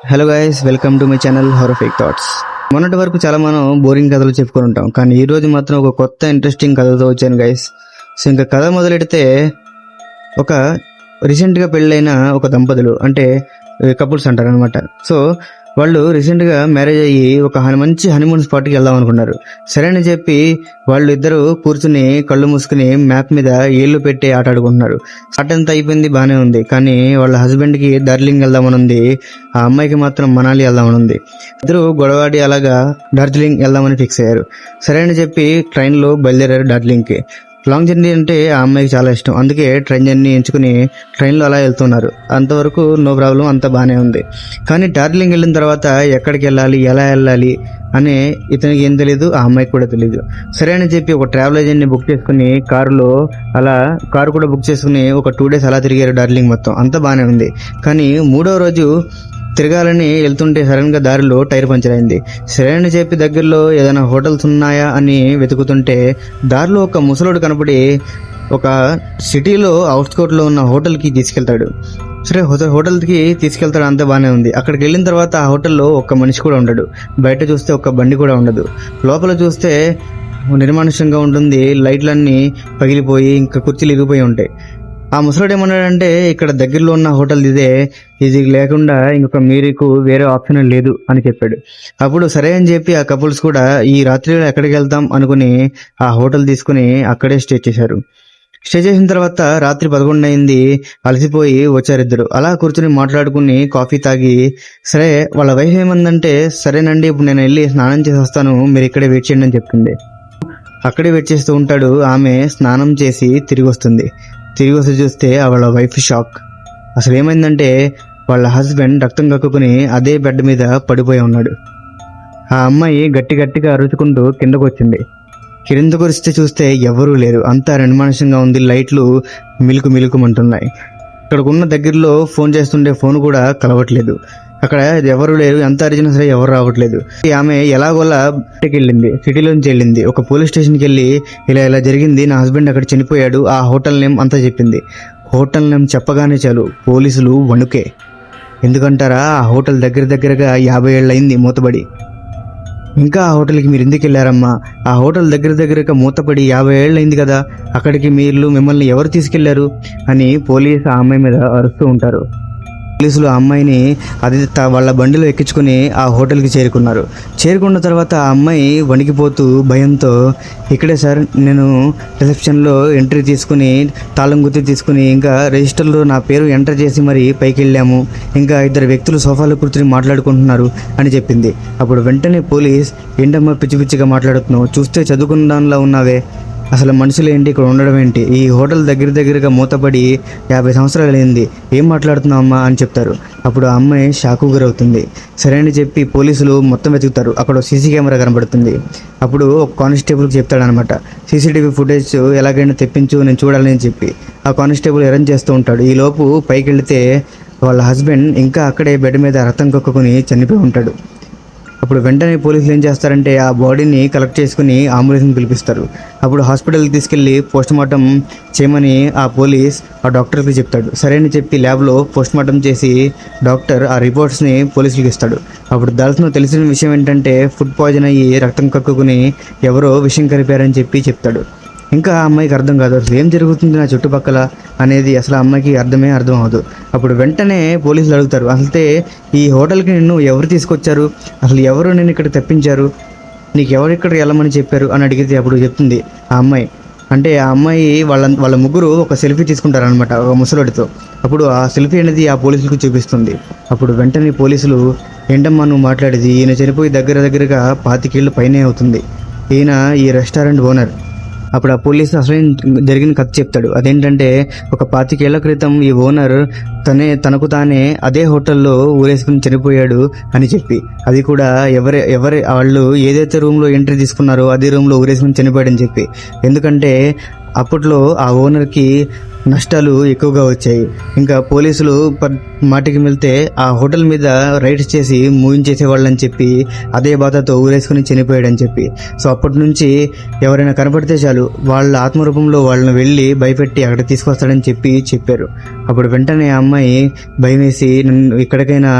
Hello guys, welcome to my channel horror thoughts. మొన్నటి వరకు చాలా మనం బోరింగ్ కథలు చెప్పుకొని ఉంటాం, కానీ ఈ రోజు మాత్రం ఒక కొత్త ఇంట్రెస్టింగ్ కథతో వచ్చాను గైస్. సో ఇంకా కథ మొదలెడితే ఒక రీసెంట్గా పెళ్ళైన ఒక దంపతులు, అంటే కపుల్స్ అంటారు అనమాట. సో వాళ్ళు రీసెంట్గా మ్యారేజ్ అయ్యి ఒక మంచి హనీమూన్ స్పాట్కి వెళ్దాం అనుకున్నారు. సరే అని చెప్పి వాళ్ళు ఇద్దరు కూర్చుని కళ్ళు మూసుకుని మ్యాప్ మీద ఏళ్ళు పెట్టి ఆట ఆడుకుంటున్నారు. స్టార్ట్ అంతా అయిపోయింది, బాగానే ఉంది. కానీ వాళ్ళ హస్బెండ్కి డార్జిలింగ్ వెళ్దామని ఉంది, ఆ అమ్మాయికి మాత్రం మనాలి వెళ్దామని ఉంది. ఇద్దరు గొడవాడి అలాగా డార్జిలింగ్ వెళ్దామని ఫిక్స్ అయ్యారు. సరే అని చెప్పి ట్రైన్లో బయలుదేరారు డార్జిలింగ్కి. లాంగ్ జర్నీ అంటే ఆ అమ్మాయికి చాలా ఇష్టం, అందుకే ట్రైన్ జర్నీ ఎంచుకుని ట్రైన్లో అలా వెళ్తున్నారు. అంతవరకు నో ప్రాబ్లం, అంతా బాగానే ఉంది. కానీ డార్జిలింగ్ వెళ్ళిన తర్వాత ఎక్కడికి వెళ్ళాలి, ఎలా వెళ్ళాలి అని ఇతనికి ఏం తెలియదు, ఆ అమ్మాయికి కూడా తెలియదు. సరే అని చెప్పి ఒక ట్రావెల్ ఏజెంట్ని బుక్ చేసుకుని కారు కూడా బుక్ చేసుకుని ఒక 2 days అలా తిరిగారు డార్జిలింగ్ మొత్తం. అంతా బాగానే ఉంది. కానీ 3వ రోజు తిరగాలని వెళ్తుంటే సడన్ గా దారిలో టైర్ పంచర్ అయింది. సరే అని చెప్పి దగ్గరలో ఏదైనా హోటల్స్ ఉన్నాయా అని వెతుకుతుంటే దారిలో ఒక ముసలోడు కనపడి ఒక సిటీలో అవుట్స్కౌట్ లో ఉన్న హోటల్కి తీసుకెళ్తాడు. సరే హోటల్కి తీసుకెళ్తాడు, అంతా బాగానే ఉంది. అక్కడికి వెళ్ళిన తర్వాత ఆ హోటల్లో ఒక్క మనిషి కూడా ఉండడు. బయట చూస్తే ఒక్క బండి కూడా ఉండదు. లోపల చూస్తే నిర్మానుష్యంగా ఉంటుంది. లైట్లన్నీ పగిలిపోయి ఇంకా కుర్చీలు ఇరిగిపోయి ఉంటాయి. ఆ ముసలాడు ఏమన్నాడంటే, ఇక్కడ దగ్గరలో ఉన్న హోటల్ ఇది లేకుండా ఇంకొక మీకు వేరే ఆప్షన్ లేదు అని చెప్పాడు. అప్పుడు సరే అని చెప్పి ఆ కపుల్స్ కూడా ఈ రాత్రిలో ఎక్కడికి వెళ్తాం అనుకుని ఆ హోటల్ తీసుకుని అక్కడే స్టే చేశారు. స్టే చేసిన తర్వాత రాత్రి 11 అయింది. అలసిపోయి వచ్చారిద్దరు. అలా కూర్చుని మాట్లాడుకుని కాఫీ తాగి, సరే వాళ్ళ వైఫ్ ఏమందంటే, సరేనండి ఇప్పుడు నేను వెళ్ళి స్నానం చేసి వస్తాను, మీరు ఇక్కడే వెయిట్ చేయండి అని చెప్తుంది. అక్కడే వెయిట్ చేస్తూ ఉంటాడు. ఆమె స్నానం చేసి తిరిగి వస్తుంది. తిరిగి వస్తే చూస్తే వాళ్ళ వైఫ్ షాక్. అసలు ఏమైందంటే వాళ్ళ హస్బెండ్ రక్తం కక్కుకుని అదే బెడ్ మీద పడిపోయి ఉన్నాడు. ఆ అమ్మాయి గట్టిగా అరుచుకుంటూ కిందకు వచ్చింది. కిందకు వస్తే చూస్తే ఎవరూ లేరు. అంతా నిర్మానుష్యంగా ఉంది. లైట్లు మిలుకుమంటున్నాయి. ఇక్కడకున్న దగ్గరలో ఫోన్ చేస్తుంటే ఫోన్ కూడా కలవట్లేదు. అక్కడ ఎవరు లేరు. ఎంత అరిచినా సరే ఎవరు రావట్లేదు. ఆమె ఎలాగోలా బయటకు వెళ్ళింది, సిటీలోంచి వెళ్ళింది. ఒక పోలీస్ స్టేషన్కి వెళ్ళి ఇలా జరిగింది, నా హస్బెండ్ అక్కడ చనిపోయాడు, ఆ హోటల్ నేమ్ అంతా చెప్పింది. హోటల్ నేమ్ చెప్పగానే చాలు పోలీసులు వణుకే. ఎందుకంటారా, ఆ హోటల్ దగ్గరగా 50 ఏళ్ళు అయింది మూతబడి. ఇంకా ఆ హోటల్కి మీరు ఎందుకు వెళ్ళారమ్మా? ఆ హోటల్ దగ్గరగా మూతపడి 50 ఏళ్ళు అయింది కదా, అక్కడికి మిమ్మల్ని ఎవరు తీసుకెళ్లారు అని పోలీసు ఆ అమ్మాయి మీద అరుస్తూ ఉంటారు. పోలీసులు ఆ అమ్మాయిని వాళ్ళ బండిలో ఎక్కించుకుని ఆ హోటల్కి చేరుకున్నారు. చేరుకున్న తర్వాత ఆ అమ్మాయి వణికిపోతూ భయంతో, ఇక్కడే సార్, నేను రిసెప్షన్లో ఎంట్రీ తీసుకుని తాళం గుర్తు తీసుకుని ఇంకా రిజిస్టర్లో నా పేరు ఎంటర్ చేసి మరి పైకి వెళ్ళాము, ఇంకా 2 వ్యక్తులు సోఫాలో కూర్చుని మాట్లాడుకుంటున్నారు అని చెప్పింది. అప్పుడు వెంటనే పోలీస్, ఏంటమ్మా పిచ్చిగా మాట్లాడుతున్నావు, చూస్తే చదువుకున్న దానిలో ఉన్నావే, అసలు మనుషులు ఏంటి, ఇక్కడ ఉండడం ఏంటి, ఈ హోటల్ దగ్గరగా మూతపడి 50 సంవత్సరాలు అయింది, ఏం మాట్లాడుతున్నావమ్మా అని చెప్తారు. అప్పుడు ఆ అమ్మాయి షాకు గురవుతుంది. సరే అని చెప్పి పోలీసులు మొత్తం వెతుకుతారు. అక్కడ సీసీ కెమెరా కనబడుతుంది. అప్పుడు ఒక కానిస్టేబుల్కి చెప్తాడనమాట, సీసీటీవీ ఫుటేజ్ ఎలాగైనా తెప్పించు, నేను చూడాలని చెప్పి. ఆ కానిస్టేబుల్ అరేంజ్ చేస్తూ ఉంటాడు. ఈ లోపు పైకి వెళితే వాళ్ళ హస్బెండ్ ఇంకా అక్కడే బెడ్ మీద రక్తం కక్కుని చనిపోయి ఉంటాడు. అప్పుడు వెంటనే పోలీసులు ఏం చేస్తారంటే ఆ బాడీని కలెక్ట్ చేసుకుని అంబులెన్స్ని పిలిపిస్తారు. అప్పుడు హాస్పిటల్కి తీసుకెళ్ళి పోస్ట్మార్టం చేయమని ఆ పోలీస్ ఆ డాక్టర్కి చెప్తాడు. సరే అని చెప్పి ల్యాబ్లో పోస్ట్మార్టం చేసి డాక్టర్ ఆ రిపోర్ట్స్ని పోలీసులకు ఇస్తాడు. అప్పుడు దాల్సిన తెలిసిన విషయం ఏంటంటే ఫుడ్ పాయిజన్ అయ్యి రక్తం కక్కుని ఎవరో విషం కలిపారని చెప్తాడు. ఇంకా ఆ అమ్మాయికి అర్థం కాదు, అసలు ఏం జరుగుతుంది నా చుట్టుపక్కల అనేది అసలు ఆ అమ్మాయికి అర్థం అవ్వదు. అప్పుడు వెంటనే పోలీసులు అడుగుతారు, అసలు ఈ హోటల్కి నిన్ను ఎవరు తీసుకొచ్చారు, అసలు ఎవరు నేను ఇక్కడ తెప్పించారు, నీకు ఎవరు ఇక్కడ వెళ్ళమని చెప్పారు అని అడిగితే అప్పుడు చెప్తుంది ఆ అమ్మాయి. అంటే ఆ అమ్మాయి వాళ్ళ ముగ్గురు ఒక సెల్ఫీ తీసుకుంటారనమాట ఒక ముసలోడితో. అప్పుడు ఆ సెల్ఫీ అనేది ఆ పోలీసులకు చూపిస్తుంది. అప్పుడు వెంటనే పోలీసులు, ఏంటమ్మా నువ్వు మాట్లాడేది, ఈయన చనిపోయి దగ్గరగా 25 ఏళ్ళు పైనే అవుతుంది, ఈయన ఈ రెస్టారెంట్ ఓనర్. అప్పుడు ఆ పోలీసు అసలు జరిగిన కథ చెప్తాడు. అదేంటంటే ఒక 25 ఏళ్ల క్రితం ఈ ఓనర్ తనకు తానే అదే హోటల్లో ఊరేసుకుని చనిపోయాడు అని చెప్పి, అది కూడా ఎవరి వాళ్ళు ఏదైతే రూమ్లో ఎంట్రీ తీసుకున్నారో అదే రూమ్లో ఊరేసుకుని చనిపోయాడని చెప్పి. ఎందుకంటే అప్పట్లో ఆ ఓనర్కి నష్టాలు ఎక్కువగా వచ్చాయి. ఇంకా పోలీసులు మాటికి వెళ్తే ఆ హోటల్ మీద రైడ్స్ చేసి మూయించేసేవాళ్ళని చెప్పి అదే బాధతో ఊరేసుకుని చనిపోయాడని చెప్పి. సో అప్పటి నుంచి ఎవరైనా కనపడితే చాలు వాళ్ళ ఆత్మరూపంలో వాళ్ళని వెళ్ళి భయపెట్టి అక్కడ తీసుకొస్తాడని చెప్పారు. అప్పుడు వెంటనే ఆ అమ్మాయి భయం వేసి, నన్ను ఎక్కడికైనా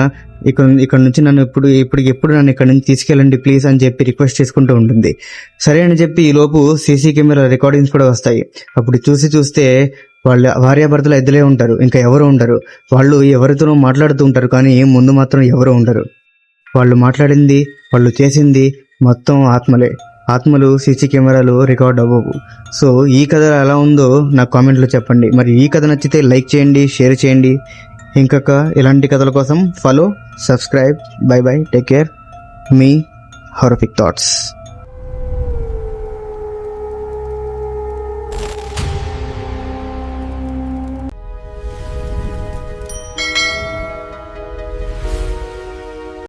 ఇక్కడ నుంచి నన్ను ఎప్పుడు నన్ను ఇక్కడ నుంచి తీసుకెళ్ళండి ప్లీజ్ అని చెప్పి రిక్వెస్ట్ చేసుకుంటూ ఉంటుంది. సరే అని చెప్పి ఈ లోపు సీసీ కెమెరా రికార్డింగ్స్ కూడా వస్తాయి. అప్పుడు చూస్తే వాళ్ళ భార్యాభర్తలు ఇద్దరే ఉంటారు, ఇంకా ఎవరు ఉండరు. వాళ్ళు ఎవరితోనో మాట్లాడుతూ ఉంటారు, కానీ ముందు మాత్రం ఎవరు ఉండరు. వాళ్ళు మాట్లాడింది, వాళ్ళు చేసింది మొత్తం ఆత్మలు సీసీ కెమెరాలు రికార్డ్ అవ్వవు. సో ఈ కథ ఎలా ఉందో నాకు కామెంట్లో చెప్పండి. మరి ఈ కథ నచ్చితే లైక్ చేయండి, షేర్ చేయండి. ఇంకొక ఇలాంటి కథల కోసం follow, subscribe. Bye bye, take care. మీ హారఫిక్ థాట్స్.